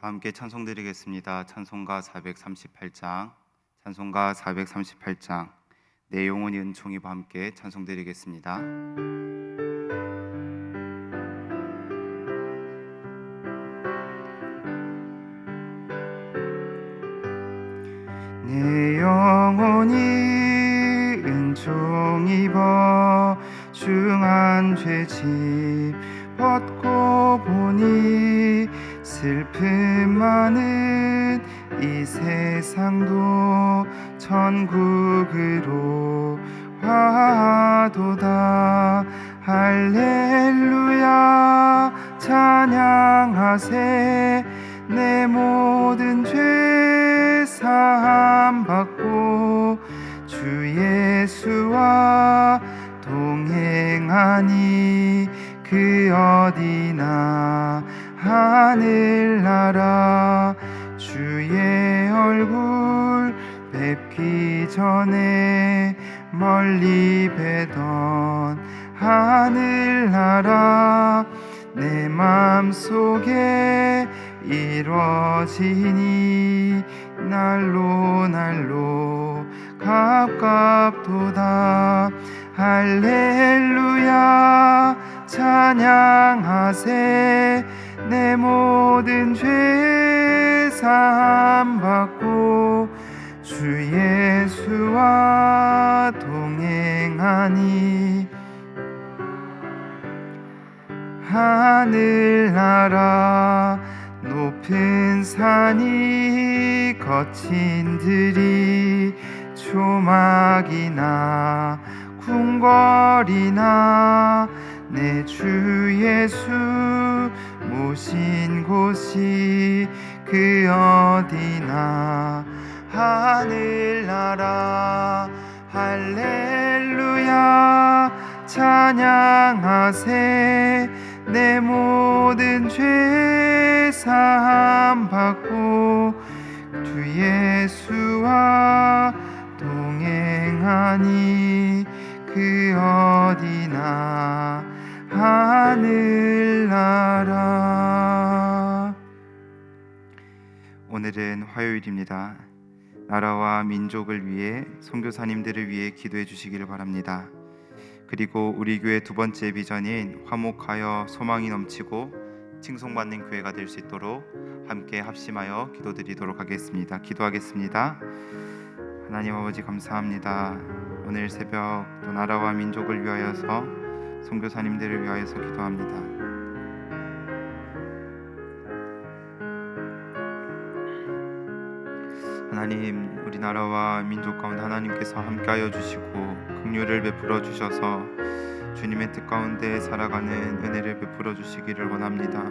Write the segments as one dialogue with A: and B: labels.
A: 다 함께 찬송 드리겠습니다. 찬송가 438장, 찬송가 438장, 내 영혼이 은총이와 함께 찬송 드리겠습니다. 내 영혼이 은총 입어 중한 죄짐 벗고 보니 슬픔 많은 이 세상도 천국으로 화도다. 할렐루야 찬양하세. 내 모든 죄 사함 받고 주 예수와 동행하니 그 어디나 하늘나라. 주의 얼굴 뵙기 전에 멀리 뵈던 하늘나라. 내 맘속에 이루어지니 날로 가깝도다. 할렐루야 찬양하세. 내 모든 죄 사함 받고 주 예수와 동행하니 하늘나라. 높은 산이 거친 들이 조막이나 궁궐이나 내 주 예수 모신 곳이 그 어디나 하늘나라. 할렐루야 찬양하세. 내 모든 죄 사함 받고 주 예수와 동행하니 그 어디나 하늘나라. 오늘은 화요일입니다. 나라와 민족을 위해 선교사님들을 위해 기도해 주시기를 바랍니다. 그리고 우리 교회 두 번째 비전인 화목하여 소망이 넘치고 칭송받는 교회가 될 수 있도록 함께 합심하여 기도드리도록 하겠습니다. 기도하겠습니다. 하나님 아버지 감사합니다. 오늘 새벽 또 나라와 민족을 위하여서 선교사님들을 위하여서 기도합니다. 하나님, 우리나라와 민족 가운데 하나님께서 함께하여 주시고 긍휼을 베풀어 주셔서 주님의 뜻 가운데 살아가는 은혜를 베풀어 주시기를 원합니다.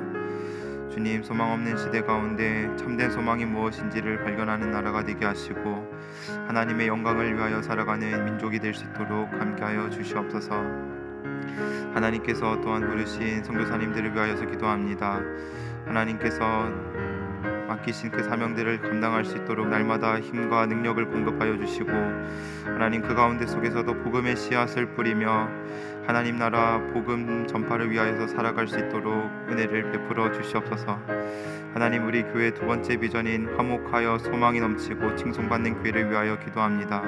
A: 주님, 소망 없는 시대 가운데 참된 소망이 무엇인지를 발견하는 나라가 되게 하시고 하나님의 영광을 위하여 살아가는 민족이 될 수 있도록 함께하여 주시옵소서. 하나님께서 또한 부르신 선교사님들을 위하여서 기도합니다. 하나님께서 맡기신 그 사명들을 감당할 수 있도록 날마다 힘과 능력을 공급하여 주시고 하나님 그 가운데 속에서도 복음의 씨앗을 뿌리며 하나님 나라 복음 전파를 위하여서 살아갈 수 있도록 은혜를 베풀어 주시옵소서. 하나님, 우리 교회 두 번째 비전인 화목하여 소망이 넘치고 칭송받는 교회를 위하여 기도합니다.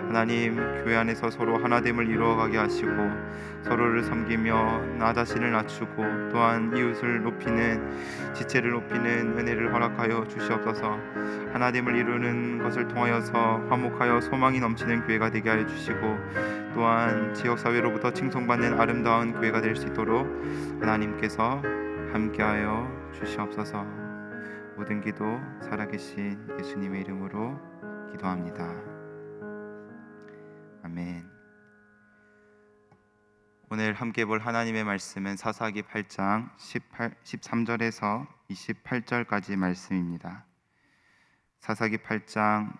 A: 하나님, 교회 안에서 서로 하나됨을 이루어가게 하시고 서로를 섬기며 나 자신을 낮추고 또한 이웃을 높이는 지체를 높이는 은혜를 허락하여 주시옵소서. 하나됨을 이루는 것을 통하여서 화목하여 소망이 넘치는 교회가 되게 하여 주시고 또한 지역사회로부터 칭송받는 아름다운 교회가 될 수 있도록 하나님께서 함께하여 주시옵소서. 모든 기도 살아계신 예수님의 이름으로 기도합니다. 아멘. 오늘 함께 볼 하나님의 말씀은 사사기 8장 13절에서 28절까지 말씀입니다. 사사기 8장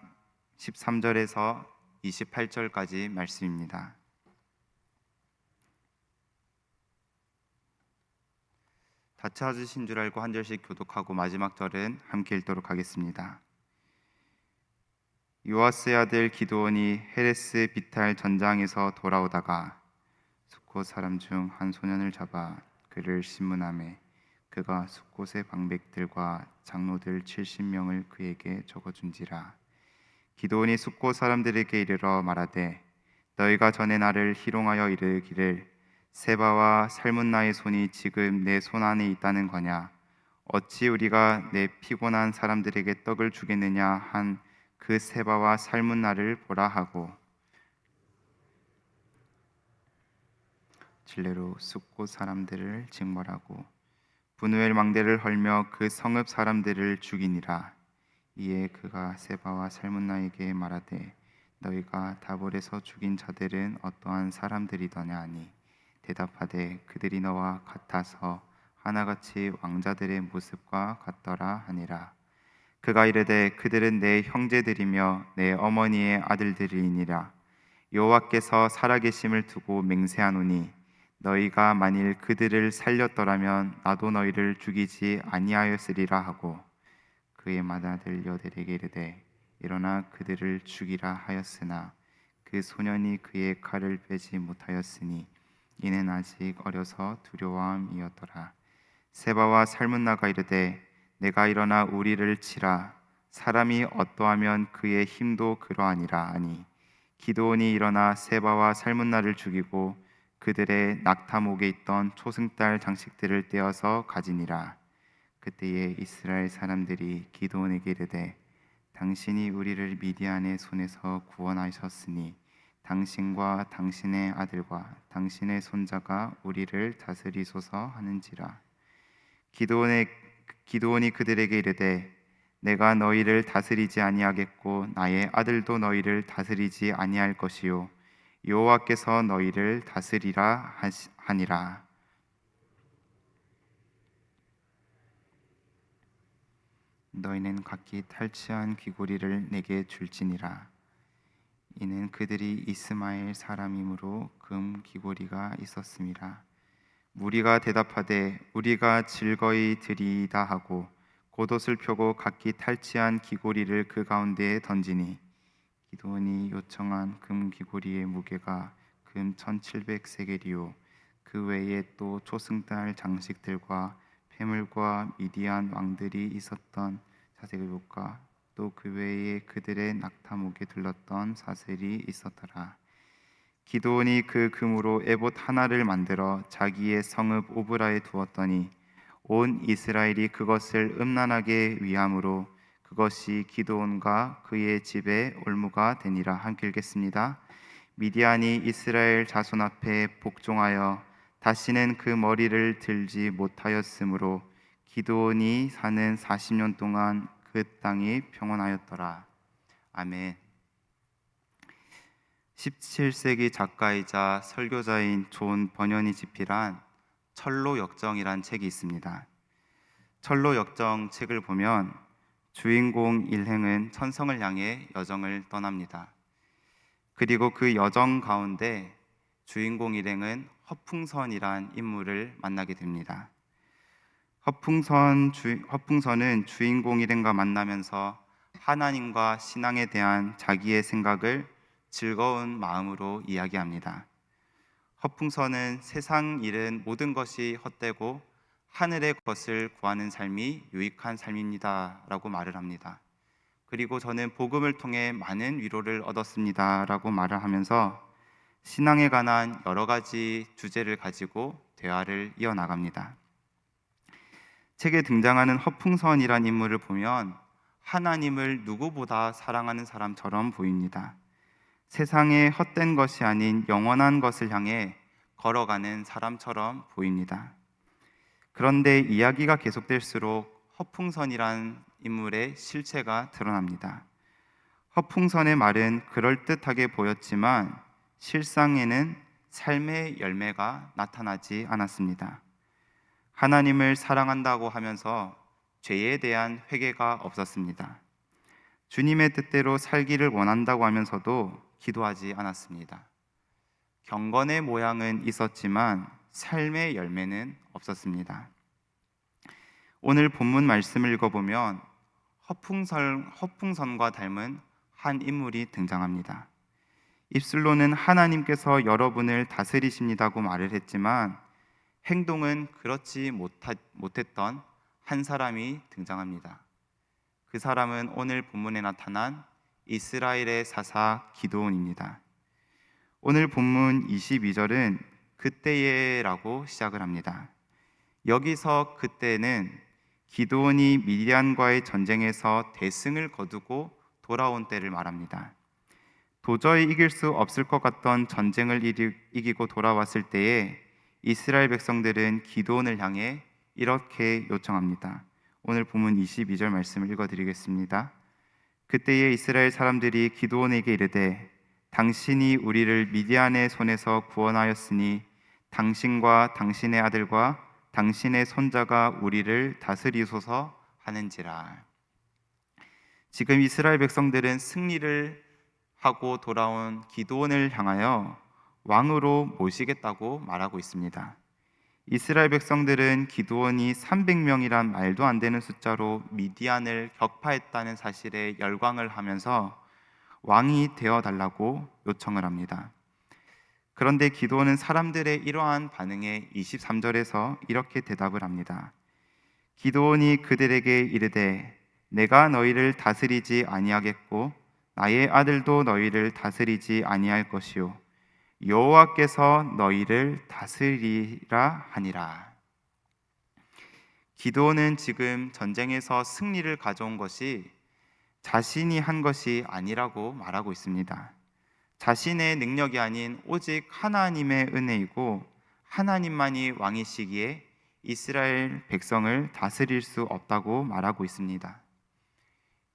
A: 13절에서 28절까지 말씀입니다. 다 찾으신 줄 알고 한 절씩 교독하고 마지막 절은 함께 읽도록 하겠습니다. 요아스의 아들 기드온이 헤레스 비탈 전장에서 돌아오다가 숫곳 사람 중 한 소년을 잡아 그를 신문하매 그가 숫곳의 방백들과 장로들 70명을 그에게 적어준지라. 기드온이 숫곳 사람들에게 이르러 말하되 너희가 전에 나를 희롱하여 이르기를 세바와 살문나의 손이 지금 내 손 안에 있다는 거냐? 어찌 우리가 내 피곤한 사람들에게 떡을 주겠느냐 한 그 세바와 살문나를 보라 하고 진례로 숫곳 사람들을 징벌하고 분우엘 망대를 헐며 그 성읍 사람들을 죽이니라. 이에 그가 세바와 살문나에게 말하되 너희가 다볼에서 죽인 자들은 어떠한 사람들이더냐 하니 대답하되 그들이 너와 같아서 하나같이 왕자들의 모습과 같더라 하니라. 그가 이르되 그들은 내 형제들이며 내 어머니의 아들들이니라. 여호와께서 살아계심을 두고 맹세하노니 너희가 만일 그들을 살렸더라면 나도 너희를 죽이지 아니하였으리라 하고 그의 맏아들 여델에게 이르되 일어나 그들을 죽이라 하였으나 그 소년이 그의 칼을 빼지 못하였으니 이는 아직 어려서 두려워함이었더라. 세바와 살문나가 이르되 내가 일어나 우리를 치라. 사람이 어떠하면 그의 힘도 그러하니라 하니 기드온이 일어나 세바와 살문나를 죽이고 그들의 낙타목에 있던 초승달 장식들을 떼어서 가지니라. 그때에 이스라엘 사람들이 기드온에게 이르되 당신이 우리를 미디안의 손에서 구원하셨으니 당신과 당신의 아들과 당신의 손자가 우리를 다스리소서 하는지라. 기드온이 그들에게 이르되 내가 너희를 다스리지 아니하겠고 나의 아들도 너희를 다스리지 아니할 것이요 여호와께서 너희를 다스리라 하니라. 너희는 각기 탈취한 귀고리를 내게 줄지니라. 이는 그들이 이스마엘 사람이므로 금 귀고리가 있었음이라. 무리가 대답하되 우리가 즐거이 드리이다 하고 겉옷을 펴고 각기 탈취한 귀고리를 그 가운데에 던지니 기드온이 요청한 금 귀고리의 무게가 금 1700세겔이요 그 외에 또 초승달 장식들과 폐물과 미디안 왕들이 있었던 사색을복과 또 그 외에 그들의 낙타목에 둘렀던 사슬이 있었더라. 기드온이 그 금으로 에봇 하나를 만들어 자기의 성읍 오브라에 두었더니 온 이스라엘이 그것을 음란하게 위함으로 그것이 기드온과 그의 집에 올무가 되니라. 함께 읽겠습니다. 미디안이 이스라엘 자손 앞에 복종하여 다시는 그 머리를 들지 못하였으므로 기드온이 사는 40년 동안 그 땅이 평온하였더라. 아멘. 17세기 작가이자 설교자인 존 버년이 집필한 철로 역정이란 책이 있습니다. 철로 역정 책을 보면 주인공 일행은 천성을 향해 여정을 떠납니다. 그리고 그 여정 가운데 주인공 일행은 허풍선이란 인물을 만나게 됩니다. 허풍선은 주인공 일행과 만나면서 하나님과 신앙에 대한 자기의 생각을 즐거운 마음으로 이야기합니다. 허풍선은 세상 일은 모든 것이 헛되고 하늘의 것을 구하는 삶이 유익한 삶입니다 라고 말을 합니다. 그리고 저는 복음을 통해 많은 위로를 얻었습니다 라고 말을 하면서 신앙에 관한 여러 가지 주제를 가지고 대화를 이어나갑니다. 책에 등장하는 허풍선이란 인물을 보면 하나님을 누구보다 사랑하는 사람처럼 보입니다. 세상의 헛된 것이 아닌 영원한 것을 향해 걸어가는 사람처럼 보입니다. 그런데 이야기가 계속될수록 허풍선이란 인물의 실체가 드러납니다. 허풍선의 말은 그럴듯하게 보였지만 실상에는 삶의 열매가 나타나지 않았습니다. 하나님을 사랑한다고 하면서 죄에 대한 회개가 없었습니다. 주님의 뜻대로 살기를 원한다고 하면서도 기도하지 않았습니다. 경건의 모양은 있었지만 삶의 열매는 없었습니다. 오늘 본문 말씀을 읽어보면 허풍선과 닮은 한 인물이 등장합니다. 입술로는 하나님께서 여러분을 다스리십니다고 말을 했지만 행동은 그렇지 못했던 한 사람이 등장합니다. 그 사람은 오늘 본문에 나타난 이스라엘의 사사 기드온입니다. 오늘 본문 22절은 그때에라고 시작을 합니다. 여기서 그때는 기드온이 미디안과의 전쟁에서 대승을 거두고 돌아온 때를 말합니다. 도저히 이길 수 없을 것 같던 전쟁을 이기고 돌아왔을 때에 이스라엘 백성들은 기드온을 향해 이렇게 요청합니다. 오늘 본문 22절 말씀을 읽어드리겠습니다. 그때에 이스라엘 사람들이 기드온에게 이르되 당신이 우리를 미디안의 손에서 구원하였으니 당신과 당신의 아들과 당신의 손자가 우리를 다스리소서 하는지라. 지금 이스라엘 백성들은 승리를 하고 돌아온 기드온을 향하여 왕으로 모시겠다고 말하고 있습니다. 이스라엘 백성들은 기드온이 300명이란 말도 안 되는 숫자로 미디안을 격파했다는 사실에 열광을 하면서 왕이 되어달라고 요청을 합니다. 그런데 기드온은 사람들의 이러한 반응에 23절에서 이렇게 대답을 합니다. 기드온이 그들에게 이르되 내가 너희를 다스리지 아니하겠고 나의 아들도 너희를 다스리지 아니할 것이요 여호와께서 너희를 다스리라 하니라. 기드온은 지금 전쟁에서 승리를 가져온 것이 자신이 한 것이 아니라고 말하고 있습니다. 자신의 능력이 아닌 오직 하나님의 은혜이고 하나님만이 왕이시기에 이스라엘 백성을 다스릴 수 없다고 말하고 있습니다.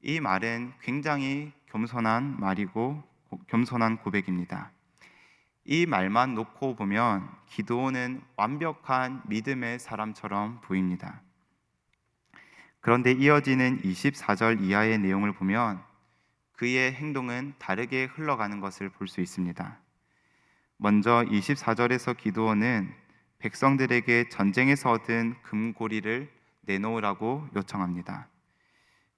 A: 이 말은 굉장히 겸손한 말이고 겸손한 고백입니다. 이 말만 놓고 보면 기드온은 완벽한 믿음의 사람처럼 보입니다. 그런데 이어지는 24절 이하의 내용을 보면 그의 행동은 다르게 흘러가는 것을 볼 수 있습니다. 먼저 24절에서 기드온은 백성들에게 전쟁에서 얻은 금고리를 내놓으라고 요청합니다.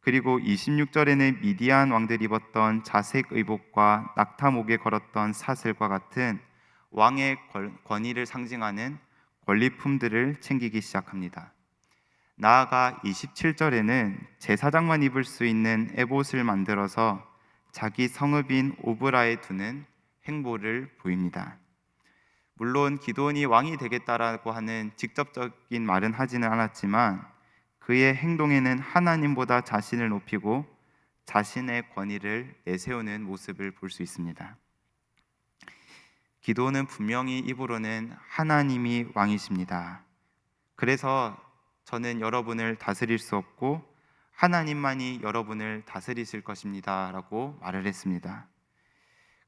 A: 그리고 26절에는 미디안 왕들이 입었던 자색 의복과 낙타 목에 걸었던 사슬과 같은 왕의 권위를 상징하는 권리품들을 챙기기 시작합니다. 나아가 27절에는 제사장만 입을 수 있는 에봇을 만들어서 자기 성읍인 오브라에 두는 행보를 보입니다. 물론 기드온이 왕이 되겠다라고 하는 직접적인 말은 하지는 않았지만 그의 행동에는 하나님보다 자신을 높이고 자신의 권위를 내세우는 모습을 볼 수 있습니다. 기드온은 분명히 입으로는 하나님이 왕이십니다. 그래서 저는 여러분을 다스릴 수 없고 하나님만이 여러분을 다스리실 것입니다 라고 말을 했습니다.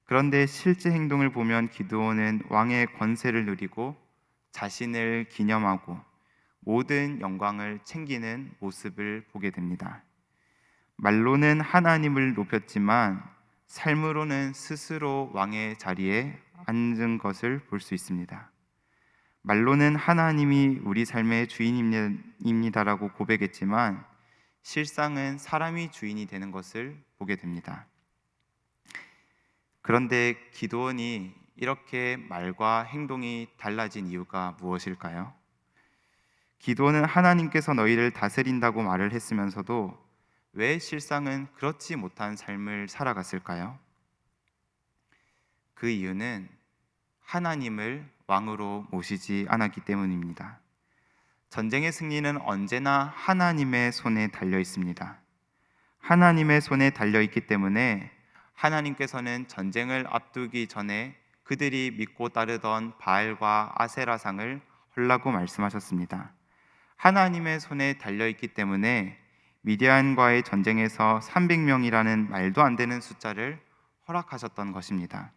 A: 그런데 실제 행동을 보면 기드온은 왕의 권세를 누리고 자신을 기념하고 모든 영광을 챙기는 모습을 보게 됩니다. 말로는 하나님을 높였지만 삶으로는 스스로 왕의 자리에 앉은 것을 볼 수 있습니다. 말로는 하나님이 우리 삶의 주인입니다라고 고백했지만 실상은 사람이 주인이 되는 것을 보게 됩니다. 그런데 기드온이 이렇게 말과 행동이 달라진 이유가 무엇일까요? 기드온은 하나님께서 너희를 다스린다고 말을 했으면서도 왜 실상은 그렇지 못한 삶을 살아갔을까요? 그 이유는 하나님을 왕으로 모시지 않았기 때문입니다. 전쟁의 승리는 언제나 하나님의 손에 달려 있습니다. 하나님의 손에 달려 있기 때문에 하나님께서는 전쟁을 앞두기 전에 그들이 믿고 따르던 바알과 아세라상을 헐라고 말씀하셨습니다. 하나님의 손에 달려있기 때문에 미디안과의 전쟁에서 300명이라는 말도 안 되는 숫자를 허락하셨던 것입니다.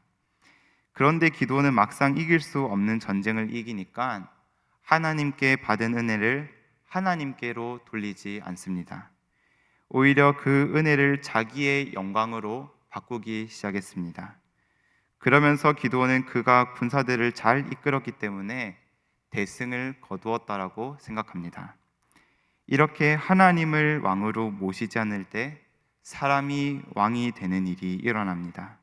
A: 그런데 기드온은 막상 이길 수 없는 전쟁을 이기니까 하나님께 받은 은혜를 하나님께로 돌리지 않습니다. 오히려 그 은혜를 자기의 영광으로 바꾸기 시작했습니다. 그러면서 기드온은 그가 군사들을 잘 이끌었기 때문에 대승을 거두었다라고 생각합니다. 이렇게 하나님을 왕으로 모시지 않을 때 사람이 왕이 되는 일이 일어납니다.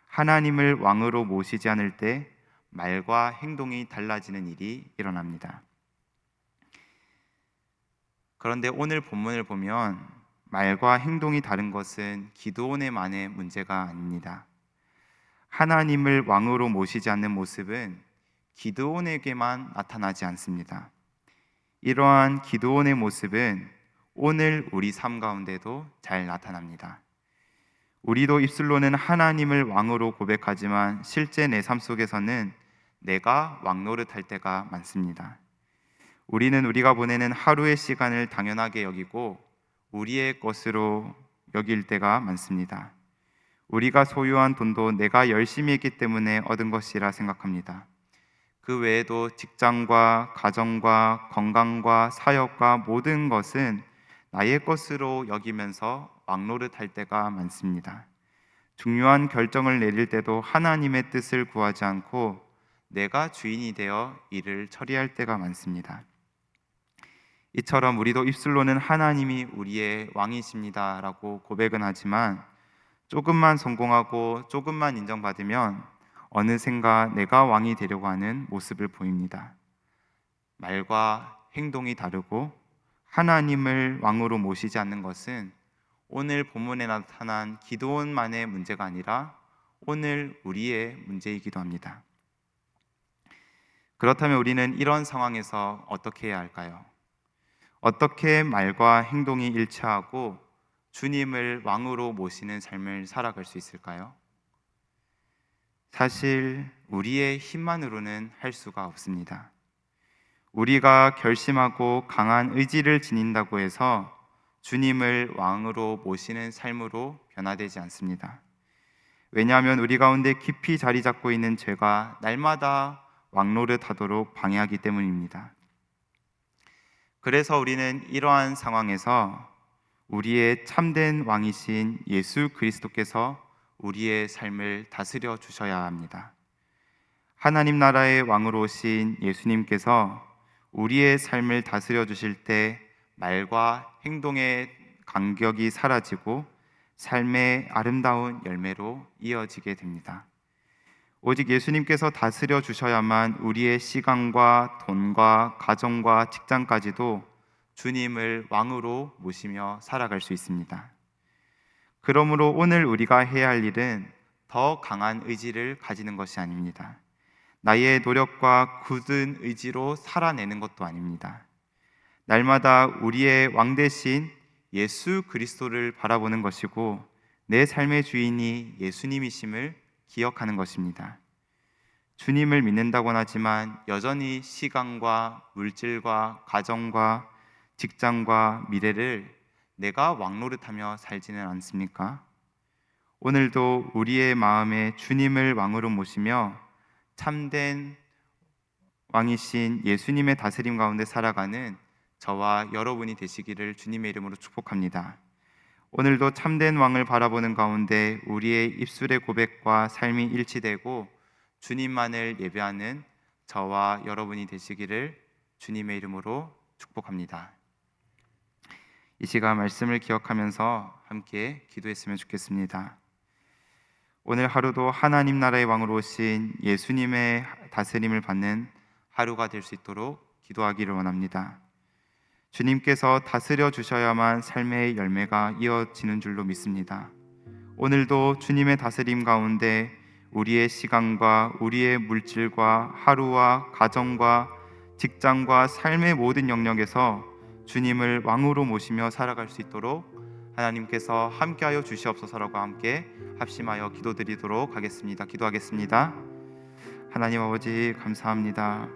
A: 하나님을 왕으로 모시지 않을 때 말과 행동이 달라지는 일이 일어납니다. 그런데 오늘 본문을 보면 말과 행동이 다른 것은 기드온의만의 문제가 아닙니다. 하나님을 왕으로 모시지 않는 모습은 기드온에게만 나타나지 않습니다. 이러한 기드온의 모습은 오늘 우리 삶 가운데도 잘 나타납니다. 우리도 입술로는 하나님을 왕으로 고백하지만 실제 내 삶 속에서는 내가 왕 노릇할 때가 많습니다. 우리는 우리가 보내는 하루의 시간을 당연하게 여기고 우리의 것으로 여길 때가 많습니다. 우리가 소유한 돈도 내가 열심히 했기 때문에 얻은 것이라 생각합니다. 그 외에도 직장과 가정과 건강과 사역과 모든 것은 나의 것으로 여기면서 왕노릇할 때가 많습니다. 중요한 결정을 내릴 때도 하나님의 뜻을 구하지 않고 내가 주인이 되어 일을 처리할 때가 많습니다. 이처럼 우리도 입술로는 하나님이 우리의 왕이십니다 라고 고백은 하지만 조금만 성공하고 조금만 인정받으면 어느샌가 내가 왕이 되려고 하는 모습을 보입니다. 말과 행동이 다르고 하나님을 왕으로 모시지 않는 것은 오늘 본문에 나타난 기드온만의 문제가 아니라 오늘 우리의 문제이기도 합니다. 그렇다면 우리는 이런 상황에서 어떻게 해야 할까요? 어떻게 말과 행동이 일치하고 주님을 왕으로 모시는 삶을 살아갈 수 있을까요? 사실 우리의 힘만으로는 할 수가 없습니다. 우리가 결심하고 강한 의지를 지닌다고 해서 주님을 왕으로 모시는 삶으로 변화되지 않습니다. 왜냐하면 우리 가운데 깊이 자리 잡고 있는 죄가 날마다 왕노릇하도록 방해하기 때문입니다. 그래서 우리는 이러한 상황에서 우리의 참된 왕이신 예수 그리스도께서 우리의 삶을 다스려 주셔야 합니다. 하나님 나라의 왕으로 오신 예수님께서 우리의 삶을 다스려 주실 때 말과 행동의 간격이 사라지고 삶의 아름다운 열매로 이어지게 됩니다. 오직 예수님께서 다스려 주셔야만 우리의 시간과 돈과 가정과 직장까지도 주님을 왕으로 모시며 살아갈 수 있습니다. 그러므로 오늘 우리가 해야 할 일은 더 강한 의지를 가지는 것이 아닙니다. 나의 노력과 굳은 의지로 살아내는 것도 아닙니다. 날마다 우리의 왕 대신 예수 그리스도를 바라보는 것이고 내 삶의 주인이 예수님이심을 기억하는 것입니다. 주님을 믿는다고는 하지만 여전히 시간과 물질과 가정과 직장과 미래를 내가 왕노릇하며 살지는 않습니까? 오늘도 우리의 마음에 주님을 왕으로 모시며 참된 왕이신 예수님의 다스림 가운데 살아가는 저와 여러분이 되시기를 주님의 이름으로 축복합니다. 오늘도 참된 왕을 바라보는 가운데 우리의 입술의 고백과 삶이 일치되고 주님만을 예배하는 저와 여러분이 되시기를 주님의 이름으로 축복합니다. 이 시간 말씀을 기억하면서 함께 기도했으면 좋겠습니다. 오늘 하루도 하나님 나라의 왕으로 오신 예수님의 다스림을 받는 하루가 될 수 있도록 기도하기를 원합니다. 주님께서 다스려 주셔야만 삶의 열매가 이어지는 줄로 믿습니다. 오늘도 주님의 다스림 가운데 우리의 시간과 우리의 물질과 하루와 가정과 직장과 삶의 모든 영역에서 주님을 왕으로 모시며 살아갈 수 있도록 하나님께서 함께하여 주시옵소서라고 함께 합심하여 기도드리도록 하겠습니다. 기도하겠습니다. 하나님 아버지 감사합니다.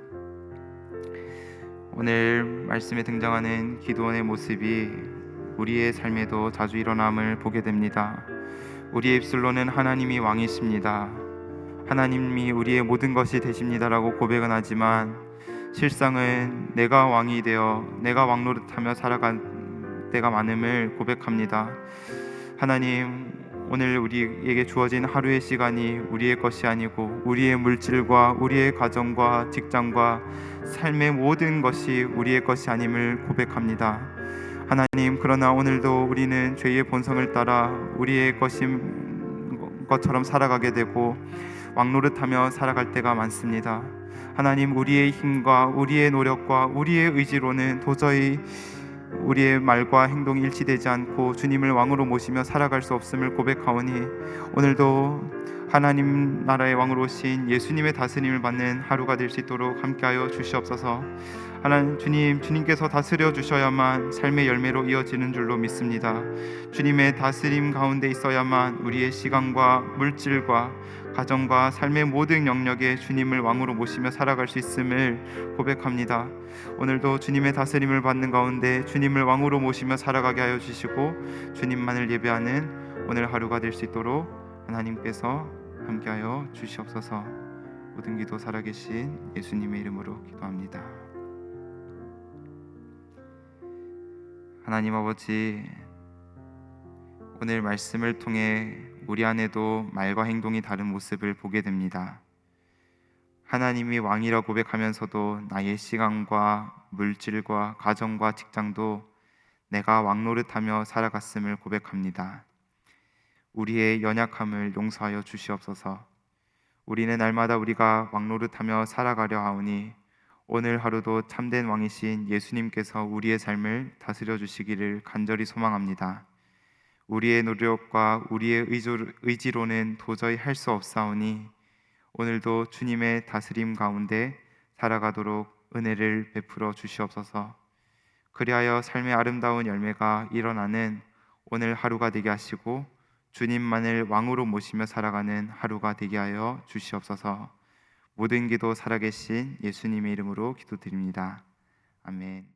A: 오늘 말씀에 등장하는 기드온의 모습이 우리의 삶에도 자주 일어남을 보게 됩니다. 우리의 입술로는 하나님이 왕이십니다, 하나님이 우리의 모든 것이 되십니다라고 고백은 하지만 실상은 내가 왕이 되어 내가 왕노릇하며 살아간 때가 많음을 고백합니다. 하나님, 오늘 우리에게 주어진 하루의 시간이 우리의 것이 아니고 우리의 물질과 우리의 가정과 직장과 삶의 모든 것이 우리의 것이 아님을 고백합니다. 하나님, 그러나 오늘도 우리는 죄의 본성을 따라 우리의 것인 것처럼 살아가게 되고 왕노릇하며 살아갈 때가 많습니다. 하나님, 우리의 힘과 우리의 노력과 우리의 의지로는 도저히 우리의 말과 행동이 일치되지 않고 주님을 왕으로 모시며 살아갈 수 없음을 고백하오니 오늘도 하나님 나라의 왕으로 오신 예수님의 다스림을 받는 하루가 될 수 있도록 함께하여 주시옵소서. 하나님 주님께서 다스려 주셔야만 삶의 열매로 이어지는 줄로 믿습니다. 주님의 다스림 가운데 있어야만 우리의 시간과 물질과 가정과 삶의 모든 영역에 주님을 왕으로 모시며 살아갈 수 있음을 고백합니다. 오늘도 주님의 다스림을 받는 가운데 주님을 왕으로 모시며 살아가게 하여 주시고 주님만을 예배하는 오늘 하루가 될 수 있도록 하나님께서 함께하여 주시옵소서. 모든 기도 살아계신 예수님의 이름으로 기도합니다. 하나님 아버지, 오늘 말씀을 통해 우리 안에도 말과 행동이 다른 모습을 보게 됩니다. 하나님이 왕이라 고백하면서도 나의 시간과 물질과 가정과 직장도 내가 왕노릇하며 살아갔음을 고백합니다. 우리의 연약함을 용서하여 주시옵소서. 우리는 날마다 우리가 왕노릇하며 살아가려 하오니 오늘 하루도 참된 왕이신 예수님께서 우리의 삶을 다스려 주시기를 간절히 소망합니다. 우리의 노력과 우리의 의지로는 도저히 할 수 없사오니 오늘도 주님의 다스림 가운데 살아가도록 은혜를 베풀어 주시옵소서. 그리하여 삶의 아름다운 열매가 일어나는 오늘 하루가 되게 하시고 주님만을 왕으로 모시며 살아가는 하루가 되게 하여 주시옵소서. 모든 기도 살아계신 예수님의 이름으로 기도드립니다. 아멘.